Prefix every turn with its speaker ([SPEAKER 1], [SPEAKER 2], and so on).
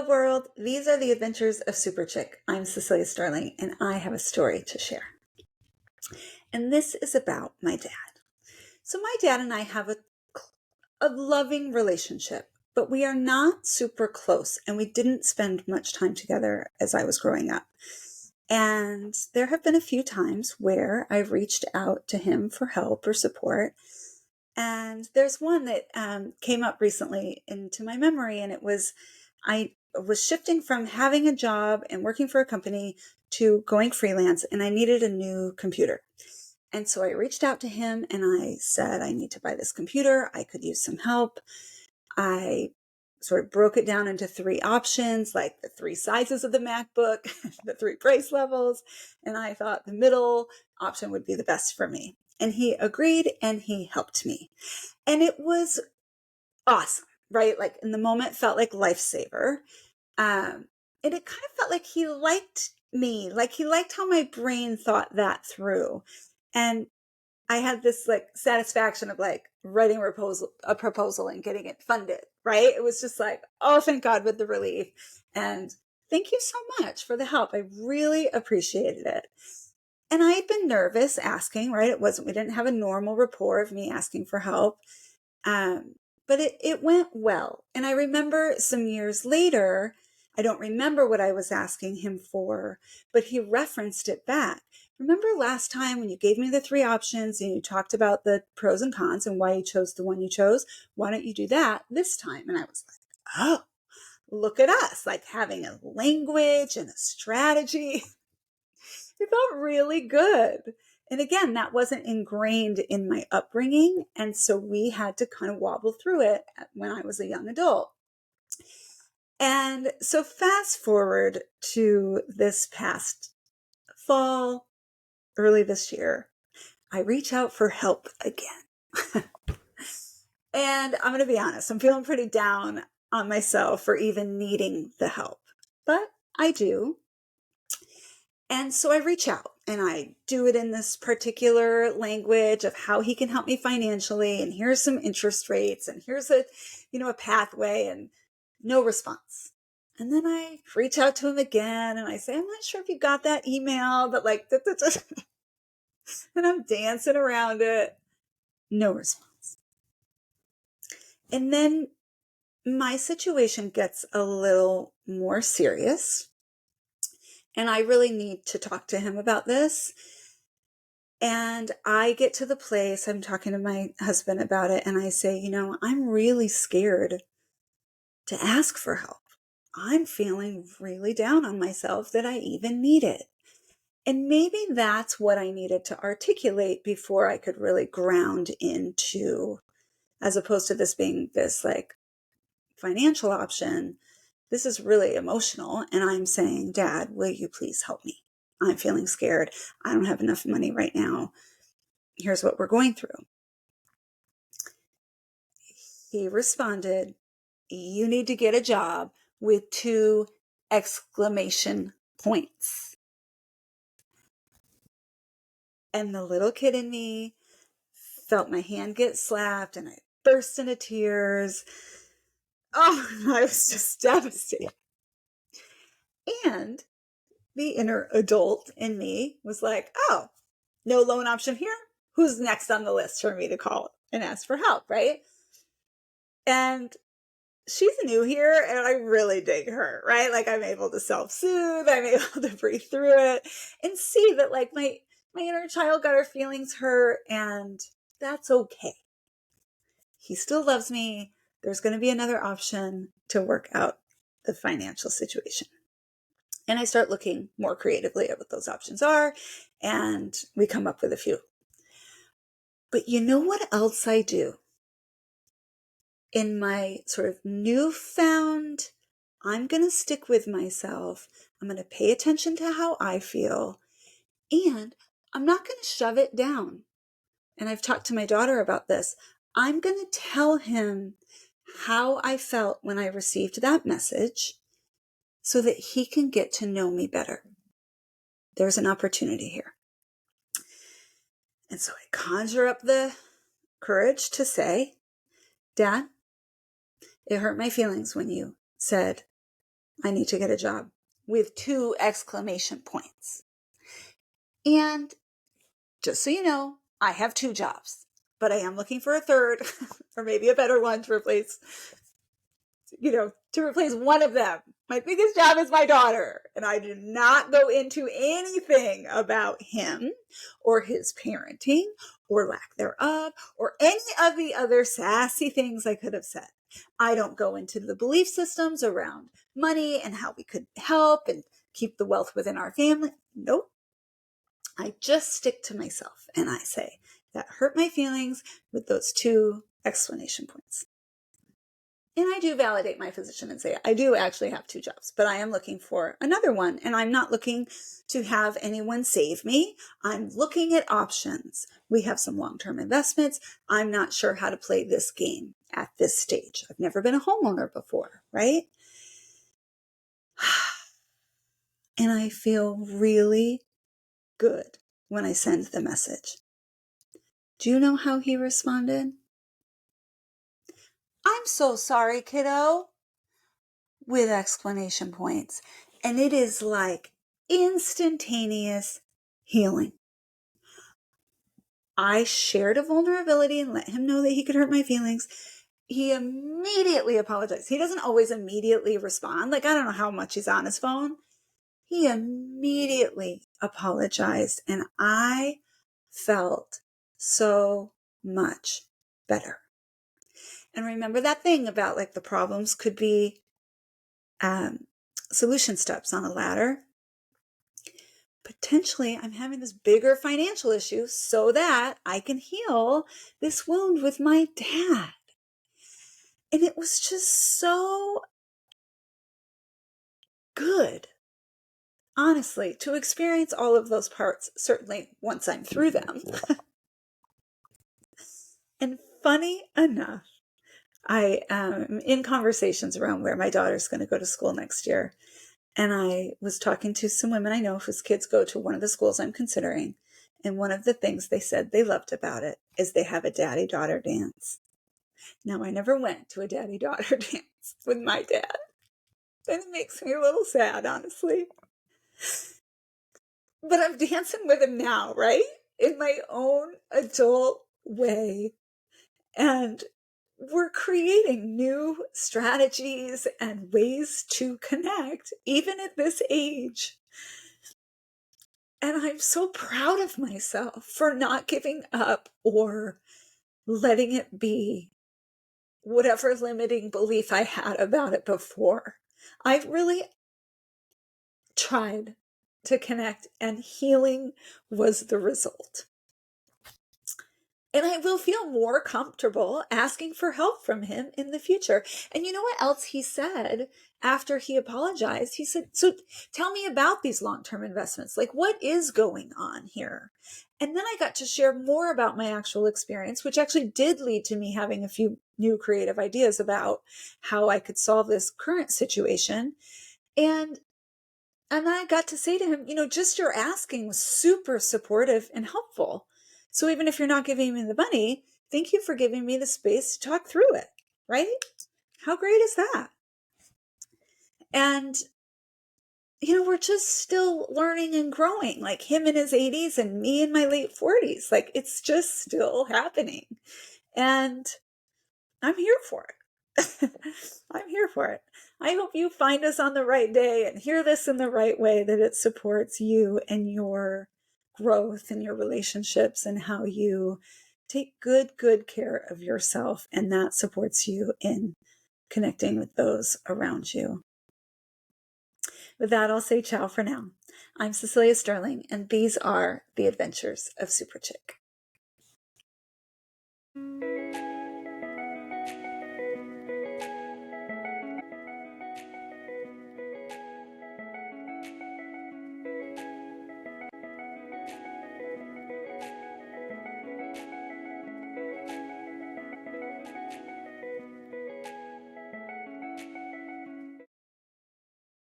[SPEAKER 1] Hello world, these are the adventures of Super Chick. I'm Cecelia Sterling and I have a story to share. And this is about my dad. So my dad and I have a loving relationship, but we are not super close and we didn't spend much time together as I was growing up. And there have been a few times where I've reached out to him for help or support. And there's one that came up recently into my memory, and I was shifting from having a job and working for a company to going freelance, and I needed a new computer. And so I reached out to him and I said, I need to buy this computer. I could use some help. I sort of broke it down into three options, like the three sizes of the MacBook, the three price levels. And I thought the middle option would be the best for me. And he agreed and he helped me. And it was awesome, right? Like in the moment felt like lifesaver. And it kind of felt like he liked me, like he liked how my brain thought that through. And I had this like satisfaction of like writing a proposal and getting it funded, right? It was just like, oh, thank God with the relief. And thank you so much for the help. I really appreciated it. And I had been nervous asking, right? We didn't have a normal rapport of me asking for help. But it went well. And I remember some years later, I don't remember what I was asking him for, but he referenced it back. Remember last time when you gave me the three options and you talked about the pros and cons and why you chose the one you chose? Why don't you do that this time? And I was like, oh, look at us, like having a language and a strategy. It felt really good. And again, that wasn't ingrained in my upbringing. And so we had to kind of wobble through it when I was a young adult. And so fast forward to this past fall, early this year, I reach out for help again. And I'm going to be honest, I'm feeling pretty down on myself for even needing the help, but I do. And so I reach out and I do it in this particular language of how he can help me financially. And here's some interest rates and here's a pathway, and no response. And then I reach out to him again and I say, I'm not sure if you got that email, but like, and I'm dancing around it. No response. And then my situation gets a little more serious. And I really need to talk to him about this. And I get to the place, I'm talking to my husband about it, and I say, I'm really scared to ask for help. I'm feeling really down on myself that I even need it. And maybe that's what I needed to articulate before I could really ground into, as opposed to this being this like financial option, this is really emotional. And I'm saying, Dad, will you please help me? I'm feeling scared. I don't have enough money right now. Here's what we're going through. He responded, you need to get a job with 2 exclamation points. And the little kid in me felt my hand get slapped and I burst into tears. Oh, I was just devastated. And the inner adult in me was like, oh, no loan option here? Who's next on the list for me to call and ask for help, right? And she's new here and I really dig her, right? Like I'm able to self-soothe, I'm able to breathe through it and see that like my inner child got her feelings hurt, and that's okay. He still loves me. There's going to be another option to work out the financial situation. And I start looking more creatively at what those options are, and we come up with a few. But you know what else I do? In my sort of newfound, I'm going to stick with myself. I'm going to pay attention to how I feel, and I'm not going to shove it down. And I've talked to my daughter about this. I'm going to tell him how I felt when I received that message so that he can get to know me better. There's an opportunity here. And so I conjure up the courage to say, Dad, it hurt my feelings when you said I need to get a job with 2 exclamation points. And just so you know, I have 2 jobs, but I am looking for a third or maybe a better one to replace one of them. My biggest job is my daughter, and I did not go into anything about him or his parenting or lack thereof or any of the other sassy things I could have said. I don't go into the belief systems around money and how we could help and keep the wealth within our family. Nope. I just stick to myself and I say, that hurt my feelings with those 2 exclamation points. And I do validate my position and say, I do actually have 2 jobs, but I am looking for another one. And I'm not looking to have anyone save me. I'm looking at options. We have some long-term investments. I'm not sure how to play this game at this stage. I've never been a homeowner before, right? And I feel really good when I send the message. Do you know how he responded? I'm so sorry, kiddo, with exclamation points. And it is like instantaneous healing. I shared a vulnerability and let him know that he could hurt my feelings. He immediately apologized. He doesn't always immediately respond. Like, I don't know how much he's on his phone. He immediately apologized, and I felt so much better. And remember that thing about like the problems could be solution steps on a ladder. Potentially, I'm having this bigger financial issue so that I can heal this wound with my dad. And it was just so good, honestly, to experience all of those parts, certainly once I'm through them. And funny enough, I am in conversations around where my daughter's going to go to school next year. And I was talking to some women I know whose kids go to one of the schools I'm considering. And one of the things they said they loved about it is they have a daddy-daughter dance. Now, I never went to a daddy-daughter dance with my dad. And it makes me a little sad, honestly. But I'm dancing with him now, right? In my own adult way. And we're creating new strategies and ways to connect, even at this age. And I'm so proud of myself for not giving up or letting it be whatever limiting belief I had about it before. I really tried to connect, and healing was the result. And I will feel more comfortable asking for help from him in the future. And you know what else he said after he apologized? He said, so tell me about these long-term investments. Like, what is going on here? And then I got to share more about my actual experience, which actually did lead to me having a few new creative ideas about how I could solve this current situation. And I got to say to him, just your asking was super supportive and helpful. So even if you're not giving me the money, thank you for giving me the space to talk through it, right? How great is that? And, we're just still learning and growing, like him in his 80s and me in my late 40s. Like, it's just still happening. And I'm here for it. I'm here for it. I hope you find us on the right day and hear this in the right way, that it supports you and your growth and your relationships and how you take good care of yourself. And that supports you in connecting with those around you. With that, I'll say ciao for now. I'm Cecelia Sterling, and these are the adventures of Super Chick.